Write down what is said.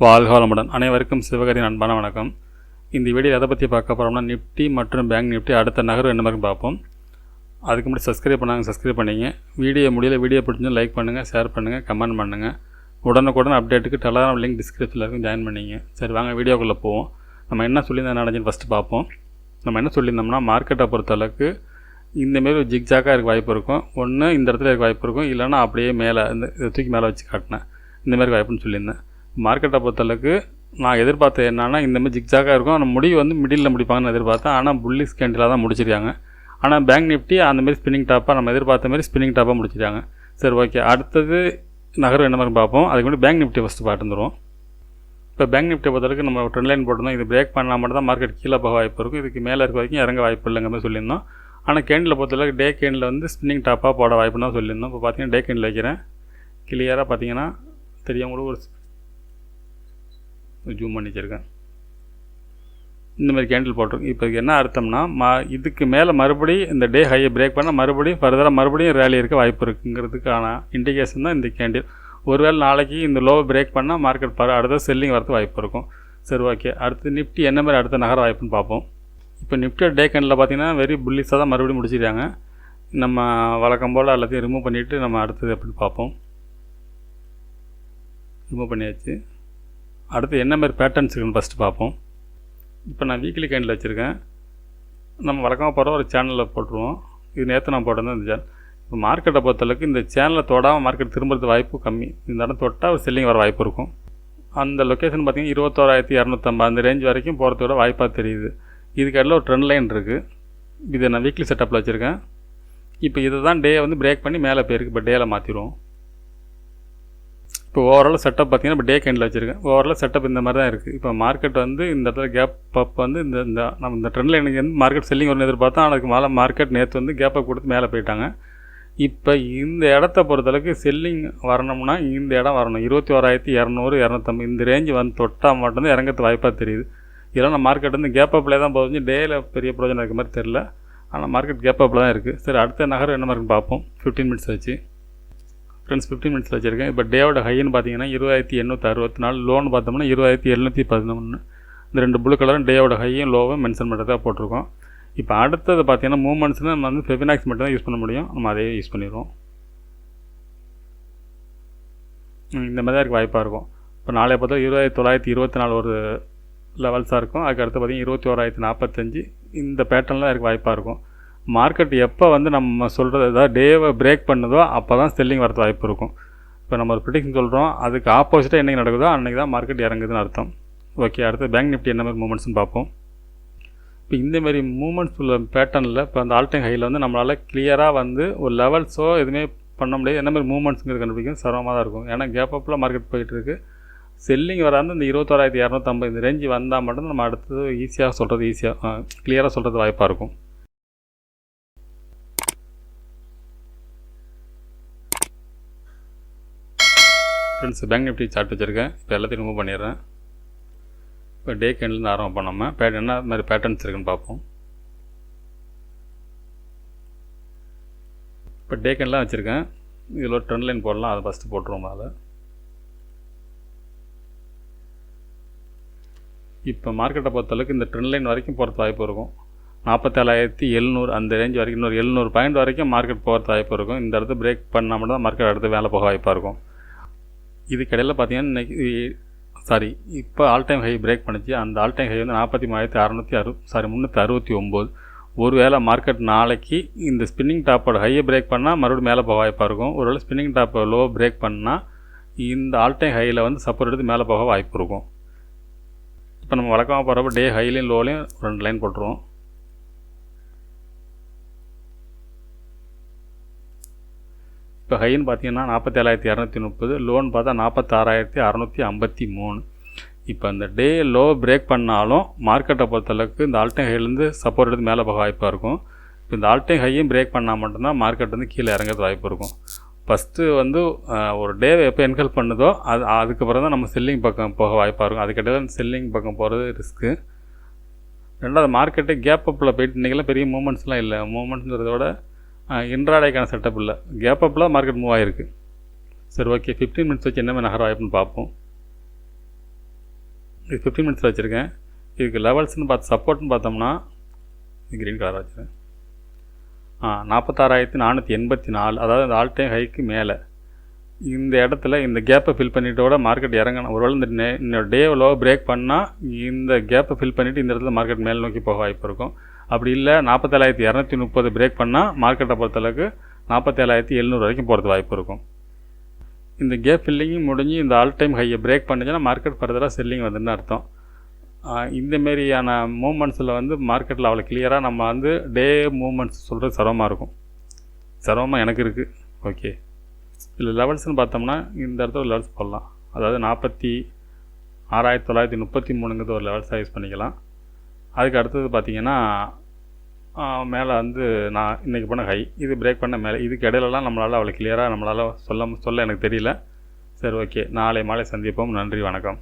வாழ்க வளமுடன். அனைவருக்கும் சிவகரின் அன்பான வணக்கம். இந்த வீடியோ எதை பற்றி பார்க்க போகிறோம்னா, நிஃப்டி மற்றும் பேங்க் நிஃப்டி அடுத்த நகர்வு என்ன மாதிரி பார்ப்போம். அதுக்கு முன்னாடி சப்ஸ்கிரைப் பண்ணிங்க. வீடியோ பிடிச்சி லைக் பண்ணுங்கள், ஷேர் பண்ணுங்கள், கமெண்ட் பண்ணுங்கள். உடனுக்குடன் அப்டேட்டுக்கு டெலகிராம் லிங்க் டிஸ்கிரிப்ஷனில் இருக்கும், ஜாயின் பண்ணிங்க. சரி, வாங்க வீடியோக்குள்ளே போவோம். நம்ம என்ன சொல்லியிருந்தோம் நடந்துன்னு ஃபஸ்ட்டு பார்ப்போம். நம்ம என்ன சொல்லியிருந்தோம்னா, மார்க்கெட்டை பொறுத்தளவுக்கு இந்தமாரி ஒரு ஜிக்ஜாக்காக இருக்க வாய்ப்பு இருக்கும். ஒன்று இந்த இடத்துல இருக்க வாய்ப்பு இருக்கும், இல்லைனா அப்படியே மேலே இந்த தூக்கி மேலே வச்சு காட்டினேன். இந்தமாரி வாய்ப்புன்னு சொல்லியிருந்தேன். மார்க்கெட்டை பொறுத்தளவுக்கு நான் எதிர்பார்த்தது என்னன்னா, இந்தமாதிரி ஜிக்ஜாக்காக இருக்கும். ஆனால் முடிவு வந்து மிடில் முடிப்பாங்கன்னு எதிர்பார்த்தேன். ஆனால் புல்லிஷ் கேண்டிலாக தான் முடிச்சிருக்காங்க. ஆனால் பேங்க் நிஃப்டி அந்தமாரி ஸ்பின்னிங் டாப்பாக நம்ம எதிர்பார்த்த மாதிரி ஸ்பின்னிங் டாப்பாக முடிச்சிருக்காங்க. சரி, ஓகே. அடுத்தது நகரம் என்ன மாதிரி பார்ப்போம். அதுக்கு முன்னாடி பேங்க் நிஃப்டி ஃபஸ்ட்டு பார்த்துருவோம். இப்போ பேங்க் நிஃப்டியை பொறுத்தளவுக்கு நம்ம ட்ரெண்ட் லைன் போட்டிருந்தோம். இது பிரேக் பண்ணால் மட்டும் தான் மார்க்கெட் கீழே போக வாய்ப்பு இருக்கும். இதுக்கு மேலே இருக்க வரைக்கும் இறங்க வாய்ப்பு இல்லைங்க மாதிரி சொல்லியிருந்தோம். ஆனால் கேண்டில் பொறுத்தளவுக்கு டே கேண்டில் வந்து ஸ்பின்னிங் டாப்பாக போட வாய்ப்புன்னு தான் சொல்லியிருந்தோம். இப்போ பார்த்தீங்கன்னா டே கேண்டில் வைக்கிறேன். கிளியராக பார்த்தீங்கன்னா தெரியும் உங்களுக்கு, ஒரு ஜூம் பண்ணி வச்சுருக்கேன். இந்தமாதிரி கேண்டில் போட்டிருக்கோம். இப்போ இதுக்கு என்ன அர்த்தம்னா, இதுக்கு மேலே மறுபடியும் இந்த டே ஹையை பிரேக் பண்ணால் மறுபடியும் ரேலி இருக்க வாய்ப்பு இருக்குங்கிறதுக்கான இண்டிகேஷன் தான் இந்த கேண்டில். ஒருவேளை நாளைக்கு இந்த லோவை பிரேக் பண்ணால் மார்க்கெட் அடுத்த செல்லிங் வரது வாய்ப்பு இருக்கும். சரி, ஓகே. அடுத்து நிஃப்டி என்ன மாதிரி அடுத்த நகர வாய்ப்புன்னு பார்ப்போம். இப்போ நிஃப்டி டே கேண்டில் பார்த்தீங்கன்னா வெரி புல்லிஷாக தான் மறுபடியும் முடிச்சிருக்காங்க. நம்ம வழக்கம் போல் எல்லாத்தையும் ரிமூவ் பண்ணிவிட்டு நம்ம அடுத்தது எப்படி பார்ப்போம். ரிமூவ் பண்ணியாச்சு. அடுத்து என்ன மாதிரி பேட்டர்ன்ஸ் இருக்குன்னு ஃபஸ்ட்டு பார்ப்போம். இப்போ நான் வீக்லி கேண்டில் வச்சுருக்கேன். நம்ம வழக்கமாக போகிற ஒரு சேனலில் போட்டுருவோம். இது நேற்று நான் போட்டிருந்தேன் இந்த சேனல். இப்போ மார்க்கெட்டை பொறுத்தளவுக்கு இந்த சேனலை தொடாமல் மார்க்கெட் திரும்புறது வாய்ப்பு கம்மி. இந்த இடம் தொட்டால் ஒரு செல்லிங் வர வாய்ப்பு இருக்கும். அந்த லொக்கேஷன் பார்த்திங்கன்னா 21,250 அந்த ரேஞ்ச் வரைக்கும் போகிறதோட வாய்ப்பாக தெரியுது. இதுக்கு இடையில் ஒரு ட்ரெண்ட் லைன் இருக்குது. இதை நான் வீக்லி செட்டப்பில் வச்சுருக்கேன். இப்போ இதை தான் டே வந்து பிரேக் பண்ணி மேலே போயிருக்கு. இப்போ டேயில் மாற்றிடுவோம். இப்போ ஓவரால் செட்டப் பார்த்திங்கன்னா இப்போ டே கேண்டில் வச்சுருக்கேன். ஓவரால் செட்டப் இந்த மாதிரி தான் இருக்குது. இப்போ மார்க்கெட் வந்து இந்த இடத்துல கேப் அப் வந்து நம்ம இந்த ட்ரெண்ட் லைனுக்கு வந்து மார்க்கெட் செல்லிங் வரும்னு எதிர்பார்த்தோம். அதுக்கு மேலே மார்க்கெட் நேற்று வந்து கேப் அப் கொடுத்து மேலே போயிட்டாங்க. இப்போ இந்த இடத்த பொறுத்தளவுக்கு செல்லிங் வரணும்னா இந்த இடம் வரணும். 21,200 250 இந்த ரேஞ்சு வந்து தொட்டால் மட்டும்தான் இறங்கிறது வாய்ப்பாக தெரியுது. இதெல்லாம் நம்ம மார்க்கெட் வந்து கேப் அப்பில் தான் போகுது. டேயில் பெரிய பிரயோஜனம் இருக்க மாதிரி தெரில. ஆனால் மார்க்கெட் கேப் அப்பில் தான் இருக்குது. சரி, அடுத்த நகரம் என்ன மாதிரி பார்ப்போம். 15 மினிட்ஸ் வச்சு ஃப்ரெண்ட்ஸ் 15 மினிட்ஸில் வச்சுருக்கேன். இப்போ டேவோட ஹைன்னு பார்த்தீங்கன்னா 20,864, லோன் பார்த்தோம்னா 20,711. இந்த ரெண்டு ப்ளூ கலரும் டேவோட ஹையும் லோவும் மென்ஷன் பண்ணுறதா போட்டிருக்கோம். இப்போ அடுத்தது பார்த்தீங்கன்னா மூவ்மெண்ட்ஸ்னால் நம்ம வந்து ஃபெபினாக்ஸ் மட்டும் தான் யூஸ் பண்ண முடியும். நம்ம அதையே யூஸ் பண்ணிடுவோம். இந்த மாதிரி தான் இருக்க வாய்ப்பாக இருக்கும். இப்போ நாளைய பார்த்தா 20,924 ஒரு லெவல்ஸாக இருக்கும். அதுக்கு அடுத்து பார்த்தீங்கன்னா 21,045 இந்த பேட்டர்னில் இருக்க வாய்ப்பாக இருக்கும். மார்க்கெட் எப்போ வந்து நம்ம சொல்கிறது ஏதாவது டேவை பிரேக் பண்ணுதோ அப்போ தான் செல்லிங் வரது வாய்ப்பு இருக்கும். இப்போ நம்ம ஒரு ப்ரிடிக்ஷன் சொல்கிறோம், அதுக்கு ஆப்போசிட்டாக என்றைக்கு நடக்குதோ அன்றைக்கி தான் மார்க்கெட் இறங்குதுன்னு அர்த்தம். ஓகே. அடுத்து பேங்க் நிஃப்டி என்ன மாதிரி மூவ்மெண்ட்ஸ்னு பார்ப்போம். இப்போ இந்தமாரி மூவ்மெண்ட்ஸ் உள்ள பேட்டர்னில் இப்போ அந்த ஆல் டைம் ஹையில் வந்து நம்மளால் கிளியராக வந்து ஒரு லெவல்ஸோ எதுவுமே பண்ண முடியாது. என்ன மாதிரி மூவ்மெண்ட்ஸுங்கிறது கண்டுபிடிக்கும் சிரமமாக தான் இருக்கும். ஏன்னா கேப் அப்பில் மார்க்கெட் போயிட்டுருக்கு. செல்லிங் வராது. இந்த 21,250 இந்த ரேஞ்சு வந்தால் மட்டும் நம்ம அடுத்தது கிளியராக சொல்கிறது வாய்ப்பாக இருக்கும். ஃப்ரெண்ட்ஸ், பேங்க் நிஃப்டி சார்ட் வச்சுருக்கேன். இப்போ எல்லாத்தையும் ரிமூவ் பண்ணிடுறேன். இப்போ டே கேண்டில் ஆரம்பம் பண்ணாமல் என்ன மாதிரி பேட்டர்ன்ஸ் இருக்குன்னு பார்ப்போம். இப்போ டே கேண்டெலாம் வச்சுருக்கேன். இதில் ஒரு ட்ரெண்ட் லைன் போடலாம். அதை ஃபஸ்ட்டு போட்டுருவோம். அதை இப்போ மார்க்கெட்டை பொறுத்தளவுக்கு இந்த ட்ரெண்ட் லைன் வரைக்கும் போகிறது வாய்ப்பு இருக்கும். 47,700 அந்த ரேஞ்ச் வரைக்கும் இன்னொரு 700 பாயிண்ட் வரைக்கும் மார்க்கெட் போகிறது வாய்ப்பு இருக்கும். இந்த இடத்துல பிரேக் பண்ணால் மட்டும் தான் மார்க்கெட் அடுத்து வேலை போக வாய்ப்பாக இருக்கும். இதுக்கிடையில் பார்த்தீங்கன்னா இப்போ ஆல் டைம் ஹை பிரேக் பண்ணிச்சு. அந்த ஆல் டைம் ஹை வந்து 43,369. ஒருவேளை மார்க்கெட் நாளைக்கு இந்த ஸ்பின்னிங் டாப்போட ஹையை பிரேக் பண்ணால் மறுபடியும் மேலே போக வாய்ப்பாக இருக்கும். ஒருவேளை ஸ்பின்னிங் டாப்பை லோ பிரேக் பண்ணால் இந்த ஆல் டைம் ஹையில் வந்து சப்போர்ட் எடுத்து மேலே போக வாய்ப்பு இருக்கும். இப்போ நம்ம வழக்கமாக போகிறப்ப டே ஹைலையும் லோலையும் 2 லைன் போட்டுருவோம். இப்போ ஹைன்னு பார்த்தீங்கன்னா 47,230, லோன் பார்த்தா 46,653. இப்போ அந்த டே லோ பிரேக் பண்ணாலும் மார்க்கெட்டை பொறுத்தளவுக்கு இந்த ஆல் டைம் ஹைலேருந்து சப்போர்ட் எடுத்து மேலே போக வாய்ப்பாக இருக்கும். இப்போ இந்த ஆல் டைம் ஹையும் பிரேக் பண்ணால் மட்டும்தான் மார்க்கெட் வந்து கீழே இறங்கிறது வாய்ப்பு இருக்கும். ஃபஸ்ட்டு வந்து ஒரு டேவை எப்போ என்கல் பண்ணுதோ அதுக்கப்புறம் தான் நம்ம செல்லிங் பக்கம் போக வாய்ப்பாக இருக்கும். அதுக்கிட்ட செல்லிங் பக்கம் போகிறது ரிஸ்க்கு. ரெண்டாவது மார்க்கெட்டு கேப் அப்பில் போயிட்டு இன்றைக்கெல்லாம் பெரிய மூமெண்ட்ஸ்லாம் இல்லை. மூமெண்ட்ஸுங்கிறத விட இன்ட்ராடேக்கான செட்டப் இல்லை. கேப் அப்பில் மார்க்கெட் மூவ் ஆகிருக்கு. சரி, ஓகே. 15 மினிட்ஸ் வச்சு என்ன நகர வாய்ப்புன்னு பார்ப்போம். இது 15 மினிட்ஸில் வச்சுருக்கேன். இதுக்கு லெவல்ஸ்னு சப்போர்ட்னு பார்த்தோம்னா க்ரீன் கலராக வச்சுருக்கேன். 46,484, அதாவது இந்த ஆல் டைம் ஹைக்கு மேலே இந்த இடத்துல இந்த கேப்பை ஃபில் பண்ணிட்டோட மார்க்கெட் இறங்கணும். ஒருவேளை இந்த டே லோவை பிரேக் பண்ணால் இந்த கேப்பை ஃபில் பண்ணிவிட்டு இந்த இடத்துல மார்க்கெட் மேல் நோக்கி போக வாய்ப்பு இருக்கும். அப்படி இல்லை 47,230 பிரேக் பண்ணால் மார்க்கெட்டை பொறுத்தளவுக்கு 47,700 வரைக்கும் போகிறது வாய்ப்பு இருக்கும். இந்த கேப் ஃபில்லிங்கும் முடிஞ்சு இந்த ஆல் டைம் ஹையை பிரேக் பண்ணிச்சுன்னா மார்க்கெட் ஃபர்தராக செல்லிங் வந்துன்னு அர்த்தம். இந்தமாரியான மூமெண்ட்ஸில் மார்க்கெட்டில் அவ்வளோ கிளியராக நம்ம டே மூமெண்ட்ஸ் சொல்கிறது சிரமமாக இருக்கும். சிரமமாக எனக்கு இருக்குது. ஓகே, இதில் லெவல்ஸ்னு பார்த்தோம்னா இந்த இடத்துல லெவல்ஸ் போடலாம். அதாவது 46,933 ஒரு லெவல்ஸாக யூஸ் பண்ணிக்கலாம். அதுக்கு அடுத்தது பார்த்திங்கன்னா மேலே நான் இன்றைக்கி பண்ண ஹை இது பிரேக் பண்ண மேலே இதுக்கு இடையிலலாம் நம்மளால் அவ்வளோ கிளியராக நம்மளால் சொல்ல எனக்கு தெரியல. சரி, ஓகே, நாளை மாலை சந்திப்போம். நன்றி, வணக்கம்.